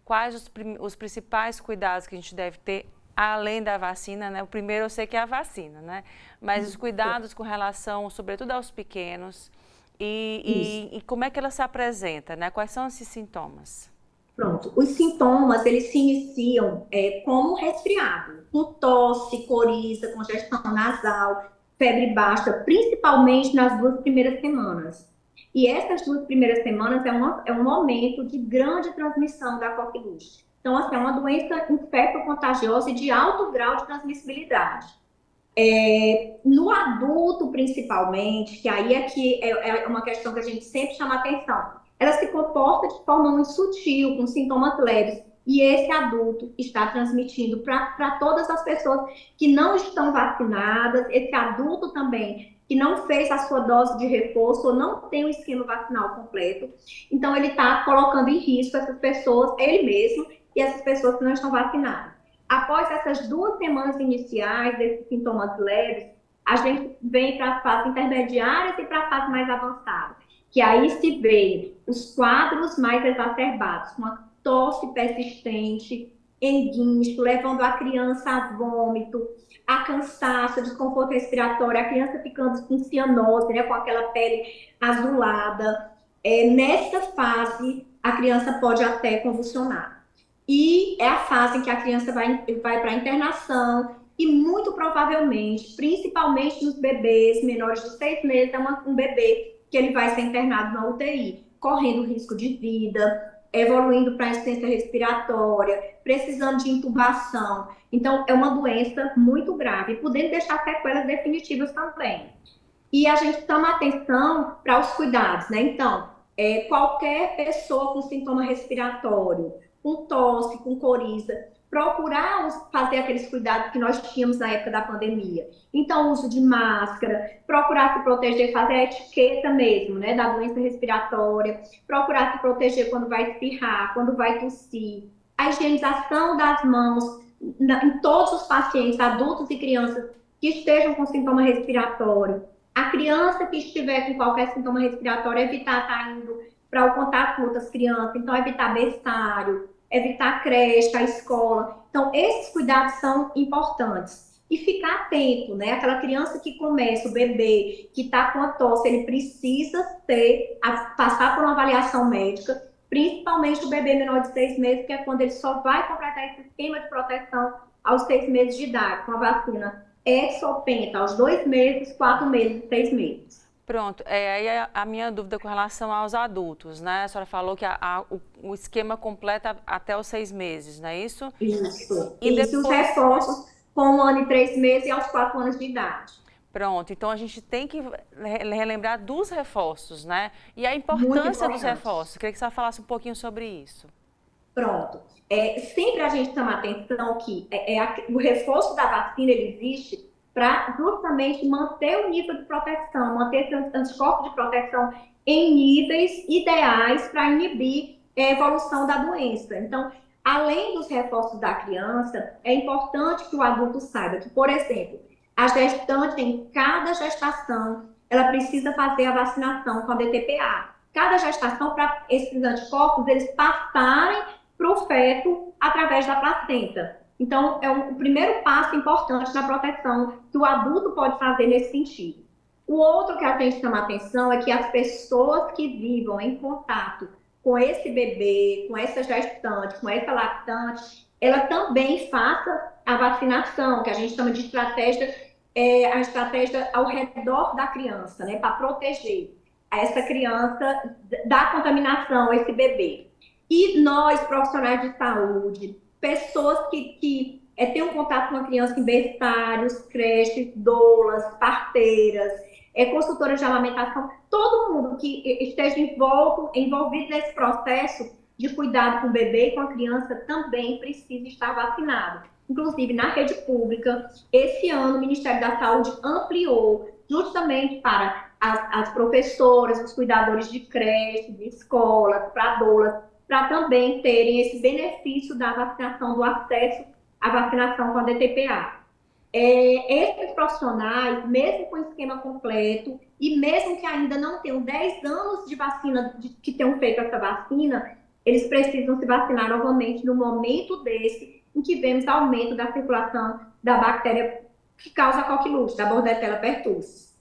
Quais os principais cuidados que a gente deve ter além da vacina, né? O primeiro eu sei que é a vacina, né? Mas os cuidados com relação, sobretudo aos pequenos, e como é que ela se apresenta, né? Quais são esses sintomas? Pronto, os sintomas, eles se iniciam como resfriado, com tosse, coriza, congestão nasal, febre baixa, principalmente nas 2 primeiras semanas. E essas 2 primeiras semanas é um momento de grande transmissão da coqueluche. Então, assim, é uma doença infecto-contagiosa e de alto grau de transmissibilidade. No adulto, principalmente, que aí é uma questão que a gente sempre chama atenção, ela se comporta de forma muito sutil, com sintomas leves, e esse adulto está transmitindo para todas as pessoas que não estão vacinadas, esse adulto também que não fez a sua dose de reforço ou não tem o esquema vacinal completo. Então, ele está colocando em risco essas pessoas, ele mesmo, e essas pessoas que não estão vacinadas. Após essas 2 semanas iniciais desses sintomas leves, a gente vem para a fase intermediária e para a fase mais avançada, que aí se vê os quadros mais exacerbados, com a tosse persistente, enguincho, levando a criança a vômito, a cansaço, desconforto respiratório, a criança ficando com cianose, né, com aquela pele azulada. Nessa fase, a criança pode até convulsionar. E é a fase em que a criança vai para a internação e, muito provavelmente, principalmente nos bebês menores de 6 meses, é um bebê que ele vai ser internado na UTI, correndo risco de vida, evoluindo para insuficiência respiratória, precisando de intubação. Então, é uma doença muito grave, podendo deixar sequelas definitivas também. E a gente chama atenção para os cuidados, né? Então, qualquer pessoa com sintoma respiratório, com tosse, com coriza, procurar fazer aqueles cuidados que nós tínhamos na época da pandemia. Então, uso de máscara, procurar se proteger, fazer a etiqueta mesmo, né, da doença respiratória, procurar se proteger quando vai espirrar, quando vai tossir, a higienização das mãos em todos os pacientes, adultos e crianças que estejam com sintoma respiratório. A criança que estiver com qualquer sintoma respiratório, evitar estar indo para o contato com outras crianças, então evitar berçário, evitar a creche, a escola. Então, esses cuidados são importantes. E ficar atento, né? Aquela criança que começa, o bebê, que está com a tosse, ele precisa passar por uma avaliação médica, principalmente o bebê menor de 6 meses, que é quando ele só vai completar esse esquema de proteção aos 6 meses de idade, com a vacina Exopenta, aos 2 meses, 4 meses e 6 meses. Pronto, aí a minha dúvida com relação aos adultos, né? A senhora falou que o esquema completa até os 6 meses, não é isso? Isso. E depois... os reforços com 1 ano e 3 meses e aos 4 anos de idade. Pronto, então a gente tem que relembrar dos reforços, né? E a importância dos reforços. Queria que a senhora falasse um pouquinho sobre isso. Pronto. Sempre a gente chama atenção que o reforço da vacina, ele existe para justamente manter o nível de proteção, manter esse anticorpo de proteção em níveis ideais para inibir a evolução da doença. Então, além dos reforços da criança, é importante que o adulto saiba que, por exemplo, a gestante, em cada gestação, ela precisa fazer a vacinação com a DTPA. Cada gestação, para esses anticorpos, eles passarem para o feto através da placenta. Então, é o primeiro passo importante na proteção que o adulto pode fazer nesse sentido. O outro que a gente chama atenção é que as pessoas que vivam em contato com esse bebê, com essa gestante, com essa lactante, ela também faça a vacinação, que a gente chama de estratégia, a estratégia ao redor da criança, né, para proteger essa criança da contaminação, esse bebê. E nós, profissionais de saúde, pessoas que ter um contato com a criança em berçários, creches, doulas, parteiras, consultoras de amamentação, todo mundo que esteja envolvido nesse processo de cuidado com o bebê e com a criança também precisa estar vacinado. Inclusive, na rede pública, esse ano o Ministério da Saúde ampliou justamente para as professoras, os cuidadores de creche, de escolas, para doulas, para também terem esse benefício da vacinação, do acesso à vacinação com a DTPA. Esses profissionais, mesmo com esquema completo, e mesmo que ainda não tenham 10 anos de vacina, que tenham feito essa vacina, eles precisam se vacinar novamente no momento desse, em que vemos aumento da circulação da bactéria que causa a coqueluche, da Bordetella pertussis.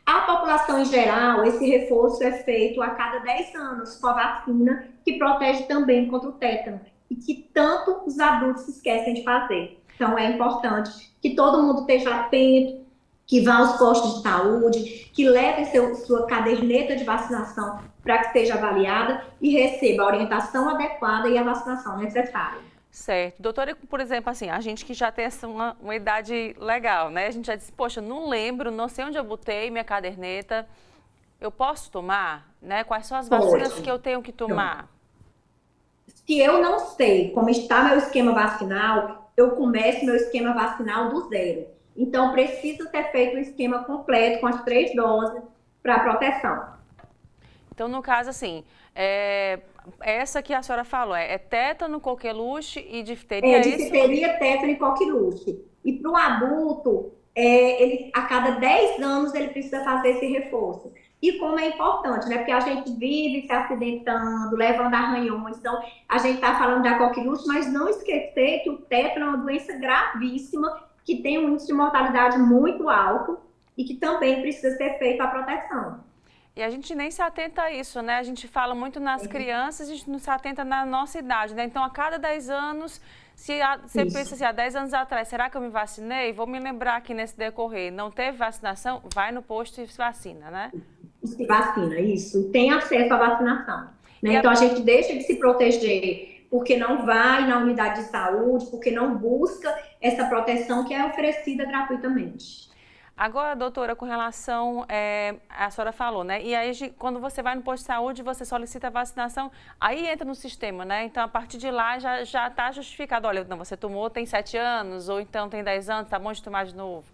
A população em geral, esse reforço é feito a cada 10 anos com a vacina, que protege também contra o tétano, e que tanto os adultos se esquecem de fazer. Então, é importante que todo mundo esteja atento, que vá aos postos de saúde, que leve sua caderneta de vacinação para que seja avaliada e receba a orientação adequada e a vacinação necessária. Certo. Doutora, por exemplo, assim, a gente que já tem uma idade legal, né? A gente já disse, poxa, não lembro, não sei onde eu botei minha caderneta. Eu posso tomar? Né? Quais são as vacinas que eu tenho que tomar? Se eu não sei como está meu esquema vacinal, eu começo meu esquema vacinal do zero. Então, precisa ser feito um esquema completo com as 3 doses para proteção. Então, no caso, assim, essa que a senhora falou, tétano, coqueluche e difteria, difteria, tétano e coqueluche. E para o adulto, a cada 10 anos ele precisa fazer esse reforço. E como é importante, né? Porque a gente vive se acidentando, levando arranhões. Então, a gente está falando da coqueluche, mas não esquecer que o tétano é uma doença gravíssima, que tem um índice de mortalidade muito alto e que também precisa ser feita a proteção. E a gente nem se atenta a isso, né? A gente fala muito nas crianças, a gente não se atenta na nossa idade, né? Então, a cada 10 anos, você pensa assim, há 10 anos atrás, será que eu me vacinei? Vou me lembrar aqui nesse decorrer, não teve vacinação? Vai no posto e se vacina, né? Se vacina, isso. Tem acesso à vacinação. Né? Então, a gente deixa de se proteger porque não vai na unidade de saúde, porque não busca essa proteção que é oferecida gratuitamente. Agora, doutora, com relação, a senhora falou, né? E aí, quando você vai no posto de saúde, você solicita a vacinação, aí entra no sistema, né? Então, a partir de lá, já está justificado. Olha, não, você tomou, tem 7 anos, ou então tem 10 anos, tá bom de tomar de novo.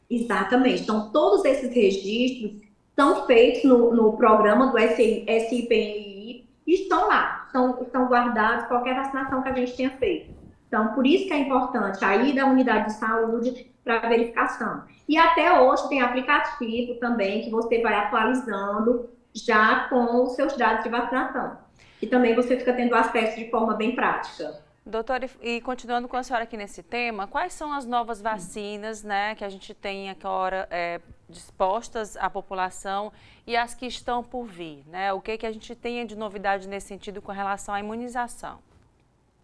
Exatamente. Então, todos esses registros são feitos no programa do SIPNI e estão lá, estão guardados qualquer vacinação que a gente tenha feito. Então, por isso que é importante a ida à unidade de saúde para verificação. E até hoje tem aplicativo também que você vai atualizando já com os seus dados de vacinação. E também você fica tendo acesso de forma bem prática. Doutora, e continuando com a senhora aqui nesse tema, quais são as novas vacinas, né, que a gente tem agora dispostas à população e as que estão por vir, né? O que a gente tem de novidade nesse sentido com relação à imunização?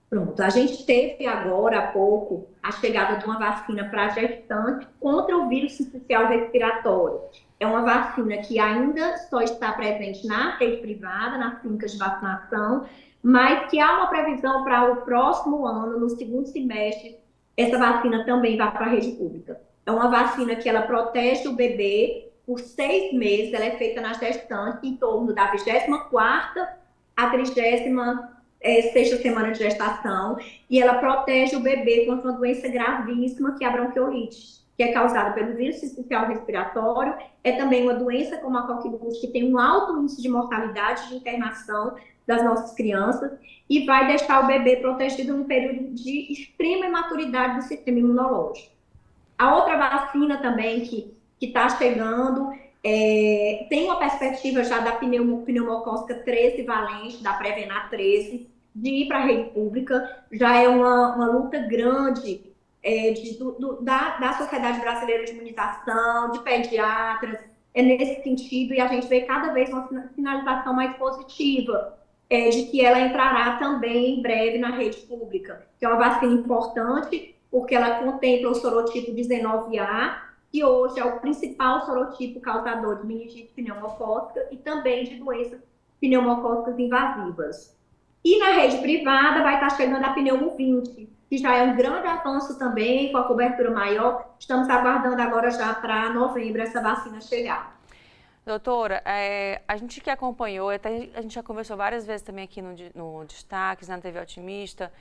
Pronto, a gente teve agora há pouco a chegada de uma vacina para gestante contra o vírus sincicial respiratório. É uma vacina que ainda só está presente na rede privada, nas clínicas de vacinação, mas que há uma previsão para o próximo ano, no segundo semestre, essa vacina também vai para a rede pública. É uma vacina que ela protege o bebê por 6 meses, ela é feita na gestante, em torno da 24ª à 36ª semana de gestação, e ela protege o bebê contra uma doença gravíssima, que é a bronquiolite, que é causada pelo vírus sincicial respiratório. É também uma doença como a coqueluche, que tem um alto índice de mortalidade de internação das nossas crianças, e vai deixar o bebê protegido num período de extrema imaturidade do sistema imunológico. A outra vacina também que está chegando, tem uma perspectiva já da pneumocócica 13 valente, da Prevenar 13, de ir para a rede pública. Já é uma luta grande da Sociedade Brasileira de Imunização, de pediatras, nesse sentido, e a gente vê cada vez uma sinalização mais positiva de que ela entrará também em breve na rede pública, que é uma vacina importante, porque ela contempla o sorotipo 19A, que hoje é o principal sorotipo causador de meningite pneumocócica e também de doenças pneumocócicas invasivas. E na rede privada vai estar chegando a pneumo 20, que já é um grande avanço também, com a cobertura maior. Estamos aguardando agora já para novembro essa vacina chegar. Doutora, a gente que acompanhou, até a gente já conversou várias vezes também aqui no Destaques, na TV Otimista,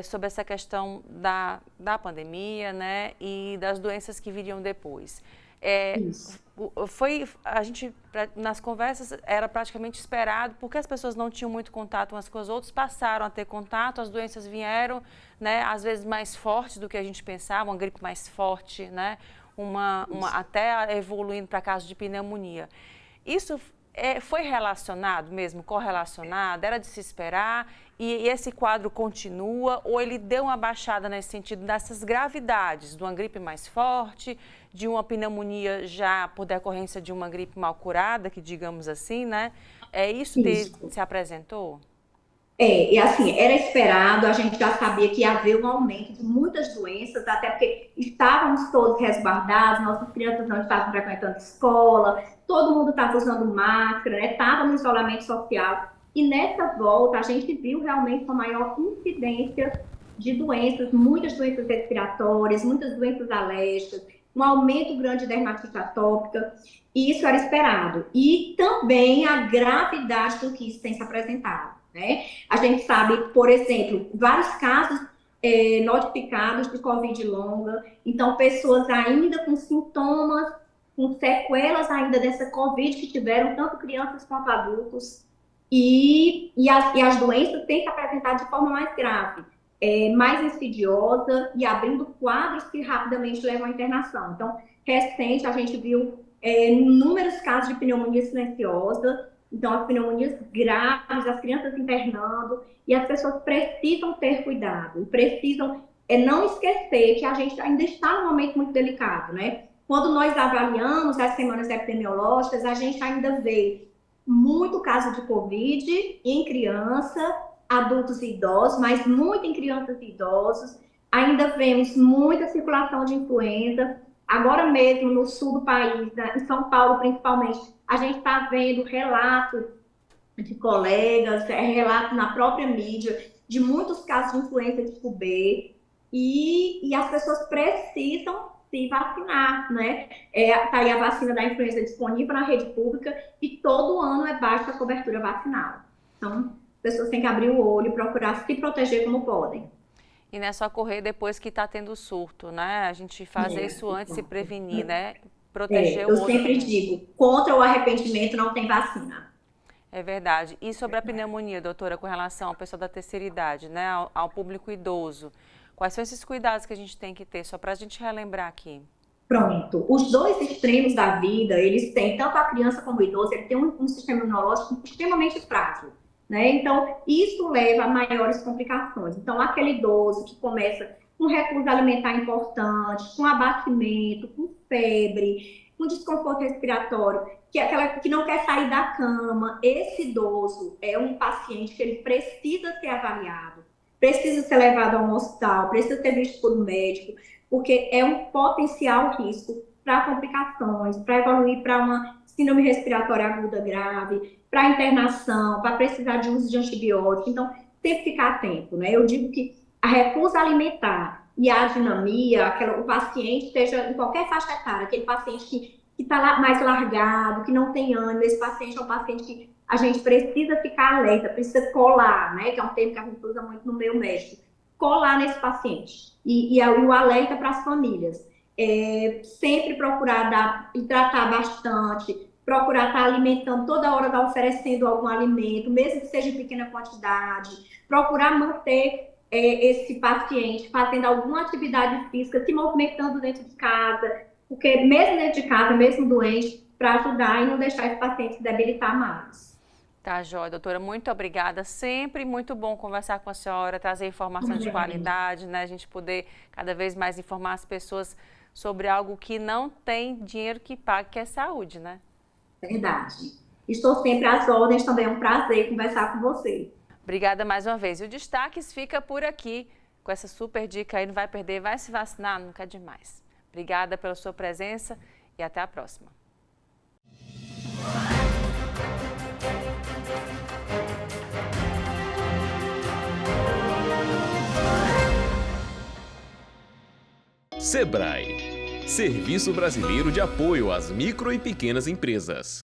sobre essa questão da pandemia, né, e das doenças que viriam depois. A gente, nas conversas, era praticamente esperado, porque as pessoas não tinham muito contato umas com as outras, passaram a ter contato, as doenças vieram, né, às vezes mais fortes do que a gente pensava, uma gripe mais forte, né, até evoluindo para casos de pneumonia. Isso foi relacionado mesmo, correlacionado, era de se esperar, e esse quadro continua, ou ele deu uma baixada nesse sentido dessas gravidades, de uma gripe mais forte, de uma pneumonia já por decorrência de uma gripe mal curada, que digamos assim, né? Isso se apresentou? E assim, era esperado, a gente já sabia que ia haver um aumento de muitas doenças, até porque estávamos todos resguardados, nossas crianças não estavam frequentando escola, todo mundo estava usando máscara, né? Estava no isolamento social. E nessa volta, a gente viu realmente uma maior incidência de doenças, muitas doenças respiratórias, muitas doenças alérgicas, um aumento grande de dermatite atópica, e isso era esperado. E também a gravidade com que isso tem se apresentado. Né? A gente sabe, por exemplo, vários casos notificados de Covid longa, então pessoas ainda com sintomas, com sequelas ainda dessa Covid que tiveram, tanto crianças quanto adultos, e as doenças têm se apresentado de forma mais grave, mais insidiosa e abrindo quadros que rapidamente levam à internação. Então, recente a gente viu inúmeros casos de pneumonia silenciosa. Então, as pneumonias graves, as crianças internando, e as pessoas precisam ter cuidado, precisam não esquecer que a gente ainda está num momento muito delicado, né? Quando nós avaliamos as semanas epidemiológicas, a gente ainda vê muito caso de Covid em criança, adultos e idosos, mas muito em crianças e idosos. Ainda vemos muita circulação de influenza. Agora mesmo, no sul do país, em São Paulo principalmente, a gente está vendo relatos de colegas, relatos na própria mídia, de muitos casos de influenza tipo B, e as pessoas precisam se vacinar, né? Tá aí a vacina da influenza disponível na rede pública, e todo ano é baixa a cobertura vacinal. Então, as pessoas têm que abrir o olho e procurar se proteger como podem. E não é só correr depois que está tendo surto, né? A gente fazer isso antes de se prevenir, né? Proteger o outro. Eu sempre digo, contra o arrependimento não tem vacina. É verdade. E sobre a pneumonia, doutora, com relação ao pessoal da terceira idade, né? Ao público idoso, quais são esses cuidados que a gente tem que ter, só para a gente relembrar aqui? Pronto. Os dois extremos da vida, eles têm, tanto a criança como o idoso, ele tem um sistema imunológico extremamente frágil. Né? Então, isso leva a maiores complicações. Então, aquele idoso que começa com recurso alimentar importante, com abatimento, com febre, com desconforto respiratório, que não quer sair da cama, esse idoso é um paciente que ele precisa ser avaliado, precisa ser levado a um hospital, precisa ser visto por um médico, porque é um potencial risco para complicações, para evoluir para uma síndrome respiratória aguda grave, para internação, para precisar de uso de antibiótico. Então, tem que ficar atento, né? Eu digo que a recusa alimentar e a dinamia, o paciente esteja em qualquer faixa etária, aquele paciente que está mais largado, que não tem ânimo, esse paciente é um paciente que a gente precisa ficar alerta, precisa colar, né? Que é um termo que a gente usa muito no meio médico. Colar nesse paciente. E o alerta para as famílias. Sempre procurar hidratar bastante, procurar estar alimentando, toda hora estar oferecendo algum alimento, mesmo que seja em pequena quantidade, procurar manter esse paciente fazendo alguma atividade física, se movimentando dentro de casa, porque mesmo dentro de casa, mesmo doente, para ajudar e não deixar esse paciente se debilitar mais. Tá, joia, doutora, muito obrigada. Sempre muito bom conversar com a senhora, trazer informação de qualidade, né? A gente poder cada vez mais informar as pessoas sobre algo que não tem dinheiro que pague, que é saúde, né? Verdade. Estou sempre às ordens, também é um prazer conversar com você. Obrigada mais uma vez. E o Destaques fica por aqui com essa super dica aí, não vai perder, vai se vacinar, nunca é demais. Obrigada pela sua presença e até a próxima. SEBRAE, Serviço Brasileiro de Apoio às Micro e Pequenas Empresas.